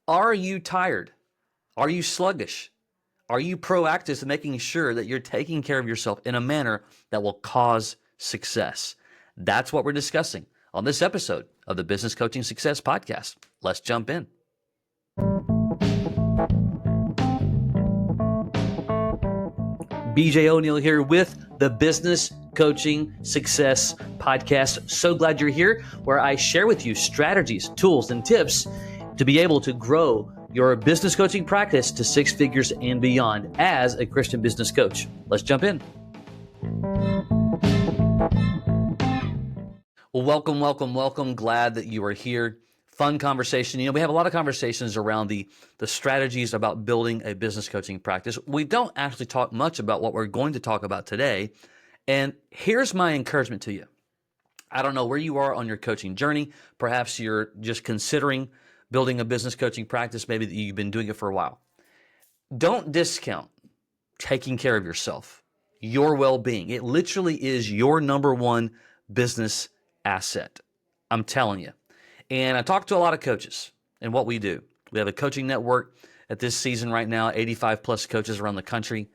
Are you tired? Are you sluggish? Are you proactive in making sure that you're taking care of yourself in a manner that will cause success? That's what we're discussing on this episode of the Business Coaching Success Podcast. Let's jump in. BJ O'Neill here with the Business Coaching Success Podcast. So glad you're here, where I share with you strategies, tools, and tips to be able to grow your business coaching practice to six figures and beyond as a Christian business coach. Let's jump in. Well, welcome. Glad that you are here. Fun conversation. We have a lot of conversations around the strategies about building a business coaching practice. We don't actually talk much about what we're going to talk about today. And here's my encouragement to you. I don't know where you are on your coaching journey. Perhaps you're just considering building a business coaching practice. Maybe that you've been doing it for a while. Don't discount taking care of yourself, your well-being. It literally is your number one business asset. I'm telling you. And I talk to a lot of coaches and what we do. We have a coaching network at this season right now, 85 plus coaches around the country.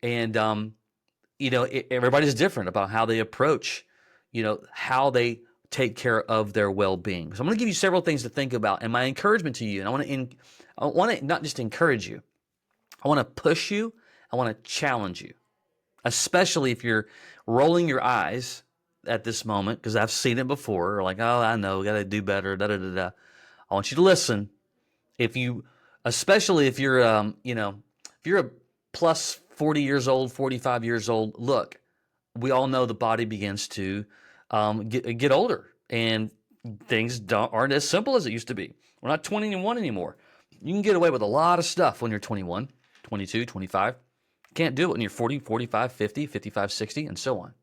And, everybody's different about how they approach, how they take care of their well-being. So I'm going to give you several things to think about. And my encouragement to you, and I want to not just encourage you, I want to push you, I want to challenge you, especially if you're rolling your eyes at this moment, because I've seen it before, like, oh, I know, got to do better, da-da-da-da. I want you to listen. Especially if you're, if you're a plus 40 years old, 45 years old, look, we all know the body begins to get older, and things aren't as simple as it used to be. We're not 21 anymore. You can get away with a lot of stuff when you're 21, 22, 25. Can't do it when you're 40, 45, 50, 55, 60, and so on.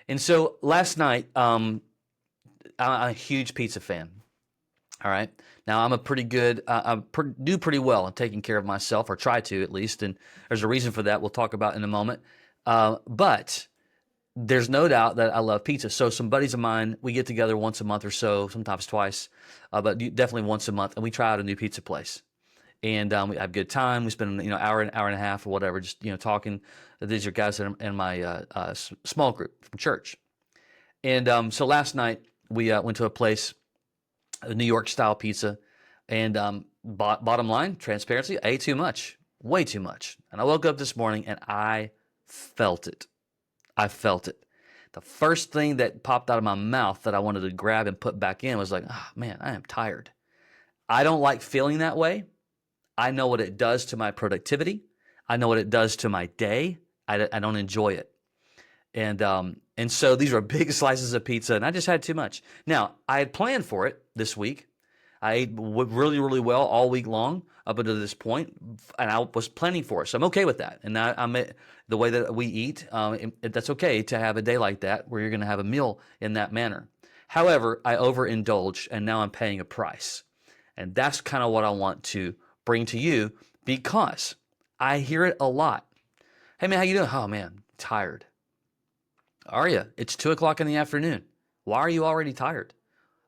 And so last night, I'm a huge pizza fan. All right. Now I'm a pretty good, do pretty well in taking care of myself, or try to at least. And there's a reason for that we'll talk about in a moment. But there's no doubt that I love pizza. So some buddies of mine, we get together once a month or so, sometimes twice, but definitely once a month, and we try out a new pizza place. And we have a good time. We spend hour and a half or whatever, just talking. These are guys that are in my small group from church. And so last night we went to a place, a New York style pizza, and bottom line, transparency, I ate too much, way too much. And I woke up this morning and I felt it. The first thing that popped out of my mouth that I wanted to grab and put back in was like, oh man, I am tired. I don't like feeling that way. I know what it does to my productivity. I know what it does to my day. I don't enjoy it. And so these were big slices of pizza, and I just had too much. Now, I had planned for it this week. I ate really, really well all week long up until this point, and I was planning for it. So I'm okay with that. And I'm the way that we eat, that's okay to have a day like that where you're going to have a meal in that manner. However, I overindulged, and now I'm paying a price. And that's kind of what I want to bring to you, because I hear it a lot. Hey man, how you doing? Oh man, tired. Are you? It's 2:00 in the afternoon. Why are you already tired?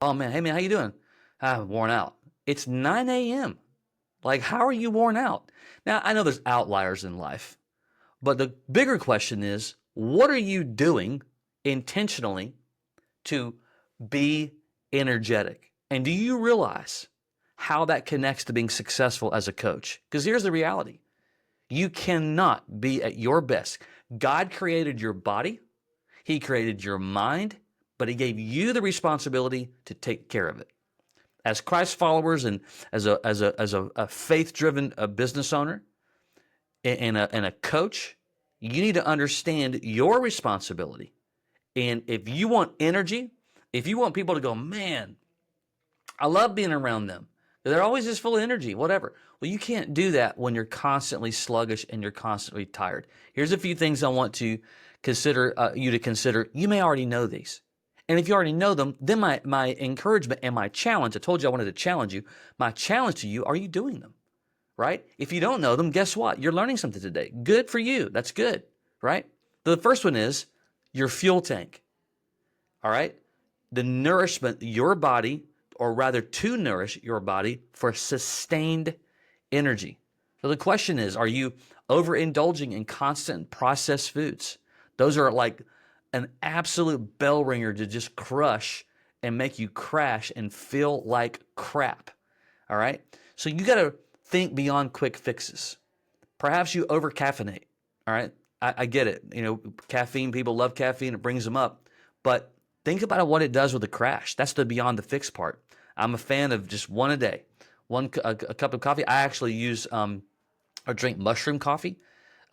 Oh man, hey man, how you doing? I'm worn out. It's 9 a.m. Like, how are you worn out? Now, I know there's outliers in life, but the bigger question is, what are you doing intentionally to be energetic? And do you realize how that connects to being successful as a coach? Because here's the reality. You cannot be at your best. God created your body. He created your mind, but he gave you the responsibility to take care of it. As Christ followers and as a faith-driven business owner and a coach, you need to understand your responsibility. And if you want energy, if you want people to go, man, I love being around them, they're always just full of energy, whatever. Well, you can't do that when you're constantly sluggish and you're constantly tired. Here's a few things I want to consider you to consider. You may already know these. And if you already know them, then my encouragement and my challenge, I told you I wanted to challenge you. My challenge to you, are you doing them? Right? If you don't know them, guess what? You're learning something today. Good for you. That's good, right? The first one is your fuel tank. All right? The nourishment your body or rather to nourish your body for sustained energy. So the question is, are you overindulging in constant processed foods? Those are like an absolute bell ringer to just crush and make you crash and feel like crap. All right? So you got to think beyond quick fixes. Perhaps you over caffeinate. All right? I get it. You know, caffeine, people love caffeine, it brings them up. But think about what it does with the crash. That's the beyond the fix part. I'm a fan of just one a day, a cup of coffee. I actually use or drink mushroom coffee.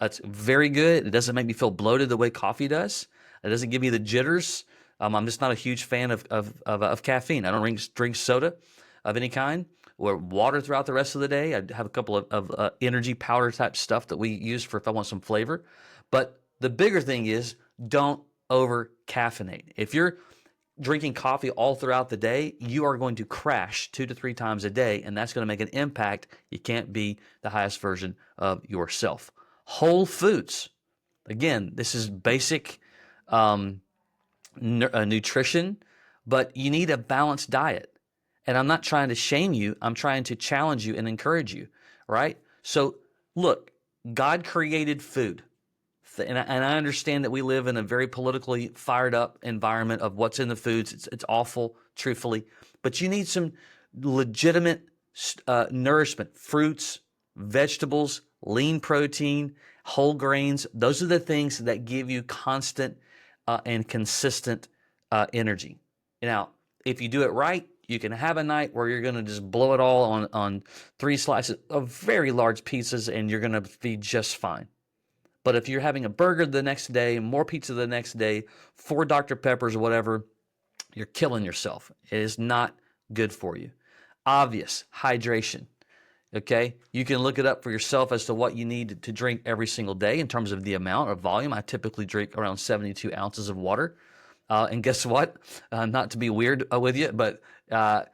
It's very good. It doesn't make me feel bloated the way coffee does. It doesn't give me the jitters. I'm just not a huge fan of caffeine. I don't drink soda of any kind or water throughout the rest of the day. I have a couple of energy powder type stuff that we use for if I want some flavor. But the bigger thing is don't over caffeinate. If you're drinking coffee all throughout the day, you are going to crash 2 to 3 times a day, and that's going to make an impact. You can't be the highest version of yourself. Whole foods. Again, this is basic nutrition, but you need a balanced diet. And I'm not trying to shame you. I'm trying to challenge you and encourage you, right? So look, God created food. And I understand that we live in a very politically fired up environment of what's in the foods. It's awful, truthfully. But you need some legitimate nourishment, fruits, vegetables, lean protein, whole grains. Those are the things that give you constant and consistent energy. Now, if you do it right, you can have a night where you're going to just blow it all on 3 slices of very large pizzas, and you're going to be just fine. But if you're having a burger the next day, more pizza the next day, 4 Dr. Peppers or whatever, you're killing yourself. It is not good for you. Obvious, hydration. Okay, you can look it up for yourself as to what you need to drink every single day in terms of the amount or volume. I typically drink around 72 ounces of water. And guess what? Not to be weird with you, but I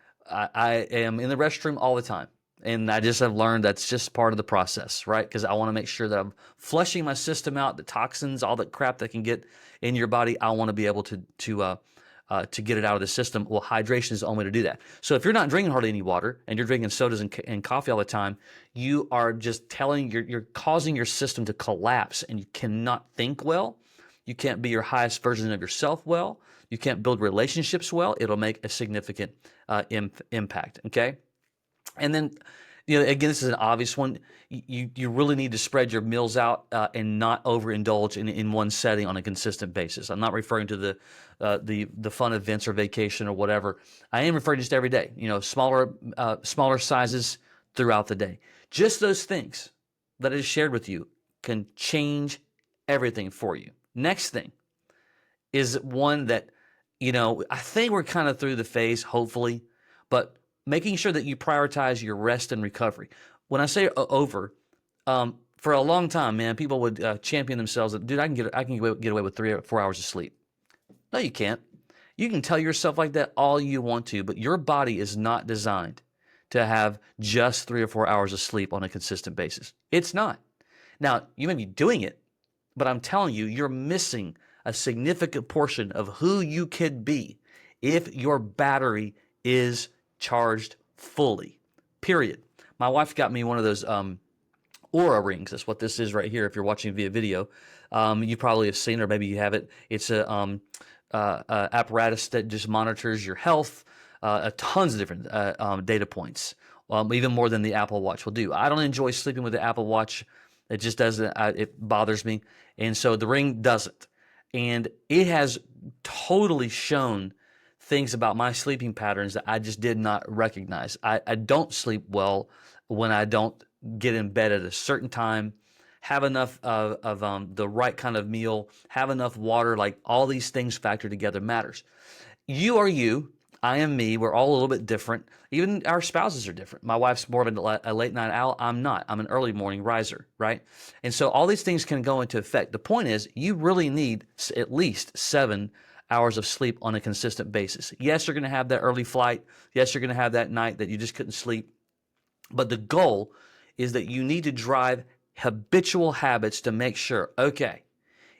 am in the restroom all the time. And I just have learned that's just part of the process, right? Because I want to make sure that I'm flushing my system out, the toxins, all the crap that can get in your body. I want to be able to get it out of the system. Well, hydration is the only way to do that. So if you're not drinking hardly any water and you're drinking sodas and coffee all the time, you are just you're causing your system to collapse, and you cannot think well. You can't be your highest version of yourself well. You can't build relationships well. It'll make a significant impact, okay? And then, again, this is an obvious one. You really need to spread your meals out and not overindulge in one setting on a consistent basis. I'm not referring to the fun events or vacation or whatever. I am referring just every day. Smaller sizes throughout the day. Just those things that I just shared with you can change everything for you. Next thing is one that, I think we're kind of through the phase, hopefully, but making sure that you prioritize your rest and recovery. When I say over, for a long time, man, people would champion themselves that, dude, I can get away with 3 or 4 hours of sleep. No, you can't. You can tell yourself like that all you want to, but your body is not designed to have just 3 or 4 hours of sleep on a consistent basis. It's not. Now, you may be doing it, but I'm telling you, you're missing a significant portion of who you could be if your battery is charged fully, period. My wife got me one of those Aura rings. That's what this is right here. If you're watching via video, you probably have seen, or maybe you haven't. It's a apparatus that just monitors your health, tons of different data points, even more than the Apple Watch will do. I don't enjoy sleeping with the Apple Watch. It just doesn't. It bothers me, and so the ring doesn't. And it has totally shown things about my sleeping patterns that I just did not recognize. I don't sleep well when I don't get in bed at a certain time, have enough of the right kind of meal, have enough water. Like, all these things factor together matters. You are you. I am me. We're all a little bit different. Even our spouses are different. My wife's more of a late night owl. I'm not. I'm an early morning riser, right? And so all these things can go into effect. The point is, you really need at least 7 hours of sleep on a consistent basis. Yes, you're going to have that early flight. Yes, you're going to have that night that you just couldn't sleep. But the goal is that you need to drive habitual habits to make sure, okay,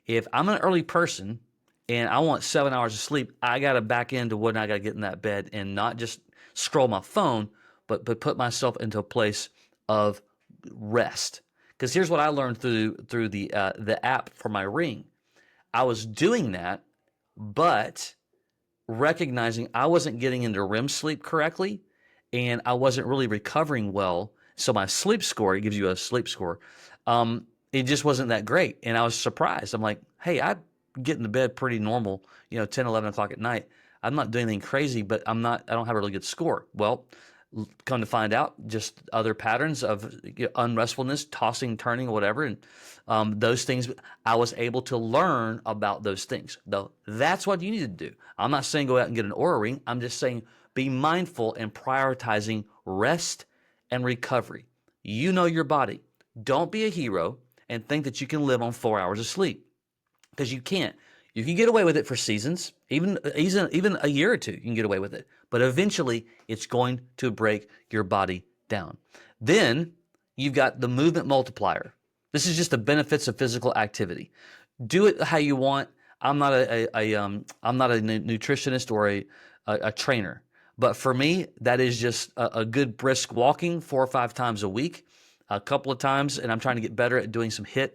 if I'm an early person and I want 7 hours of sleep, I got to back into when I got to get in that bed and not just scroll my phone, but put myself into a place of rest. Because here's what I learned through the app for my ring. I was doing that, but recognizing I wasn't getting into REM sleep correctly, and I wasn't really recovering well. So my sleep score, it gives you a sleep score, it just wasn't that great. And I was surprised. I'm like, hey, I get into bed pretty normal, 10, 11 o'clock at night. I'm not doing anything crazy, but I don't have a really good score. Well, come to find out, just other patterns of unrestfulness, tossing, turning, whatever. And those things, I was able to learn about those things. Though that's what you need to do. I'm not saying go out and get an Oura ring. I'm just saying be mindful and prioritizing rest and recovery. You know your body. Don't be a hero and think that you can live on 4 hours of sleep, because you can't. You can get away with it for seasons, even a year or two, you can get away with it. But eventually, it's going to break your body down. Then you've got the movement multiplier. This is just the benefits of physical activity. Do it how you want. I'm not I'm not a nutritionist or a trainer, but for me, that is just a good brisk walking 4 or 5 times a week, a couple of times, and I'm trying to get better at doing some HIIT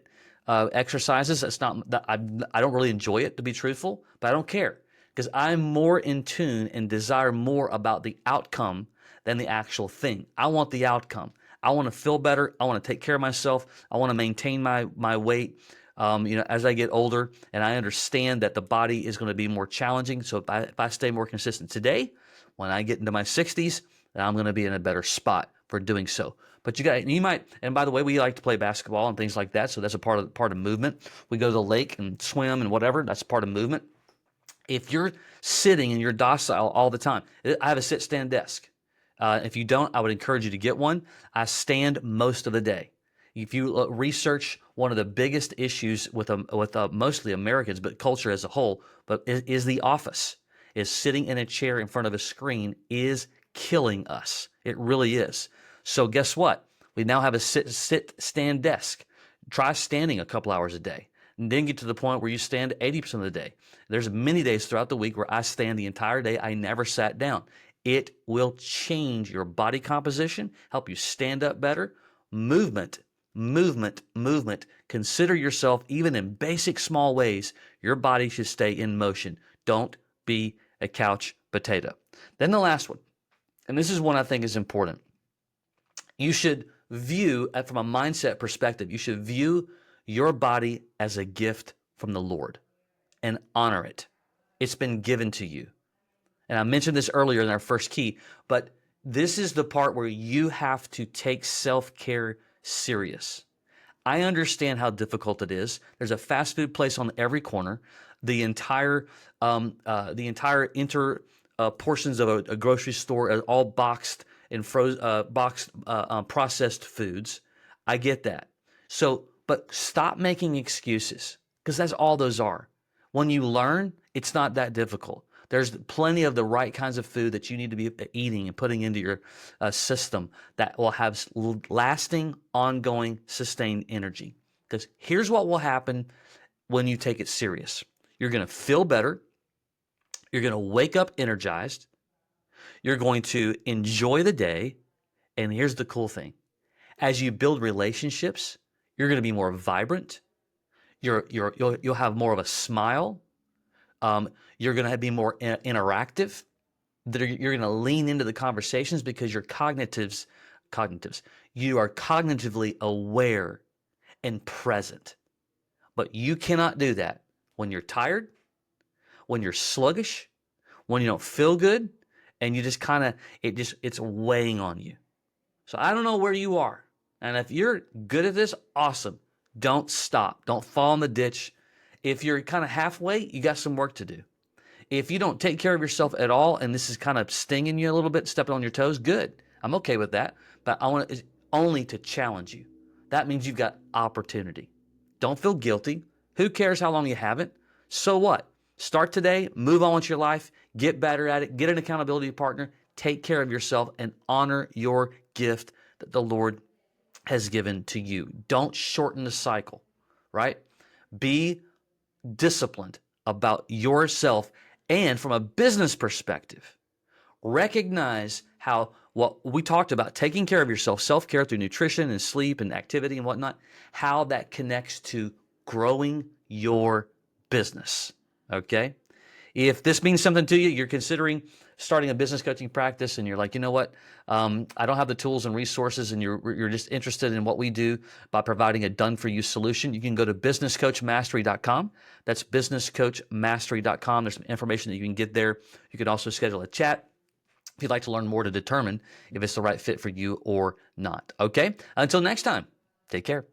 exercises. It's not that I don't really enjoy it, to be truthful, but I don't care, because I'm more in tune and desire more about the outcome than the actual thing. I want the outcome. I want to feel better. I want to take care of myself. I want to maintain my weight. As I get older, and I understand that the body is going to be more challenging. So if I stay more consistent today, when I get into my 60s, then I'm going to be in a better spot for doing so. But you might, and by the way, we like to play basketball and things like that. So that's a part of movement. We go to the lake and swim and whatever. That's part of movement. If you're sitting and you're docile all the time, I have a sit-stand desk. If you don't, I would encourage you to get one. I stand most of the day. If you research, one of the biggest issues with mostly Americans, but culture as a whole, but is the office. Is sitting in a chair in front of a screen is killing us. It really is. So guess what? We now have a stand desk. Try standing a couple hours a day, and then get to the point where you stand 80% of the day. There's many days throughout the week where I stand the entire day. I never sat down. It will change your body composition, help you stand up better. Movement. Consider yourself, even in basic small ways, your body should stay in motion. Don't be a couch potato. Then the last one, and this is one I think is important. You should view, from a mindset perspective, you should view your body as a gift from the Lord and honor it. It's been given to you. And I mentioned this earlier in our first key, but this is the part where you have to take self-care serious. I understand how difficult it is. There's a fast food place on every corner. The entire portions of a grocery store are all boxed and processed foods. I get that. So, but stop making excuses, because that's all those are. When you learn, it's not that difficult. There's plenty of the right kinds of food that you need to be eating and putting into your system that will have lasting, ongoing, sustained energy. Because here's what will happen when you take it serious. You're going to feel better. You're going to wake up energized. You're going to enjoy the day. And here's the cool thing. As you build relationships, you're going to be more vibrant. You'll have more of a smile. You're going to be more interactive. You're going to lean into the conversations because you're cognitives. You are cognitively aware and present. But you cannot do that when you're tired, when you're sluggish, when you don't feel good, and you just it's weighing on you. So I don't know where you are. And if you're good at this, awesome. Don't stop. Don't fall in the ditch. If you're kind of halfway, you got some work to do. If you don't take care of yourself at all, and this is kind of stinging you a little bit, stepping on your toes, good. I'm okay with that. But I want it only to challenge you. That means you've got opportunity. Don't feel guilty. Who cares how long you haven't? So what? Start today, move on with your life, get better at it, get an accountability partner, take care of yourself, and honor your gift that the Lord has given to you. Don't shorten the cycle, right? Be disciplined about yourself. And from a business perspective, recognize how what we talked about, taking care of yourself, self-care through nutrition and sleep and activity and whatnot, how that connects to growing your business. Okay? If this means something to you, you're considering starting a business coaching practice, and you're like, you know what, I don't have the tools and resources, and you're just interested in what we do by providing a done-for-you solution, you can go to businesscoachmastery.com. That's businesscoachmastery.com. There's some information that you can get there. You can also schedule a chat if you'd like to learn more to determine if it's the right fit for you or not. Okay? Until next time, take care.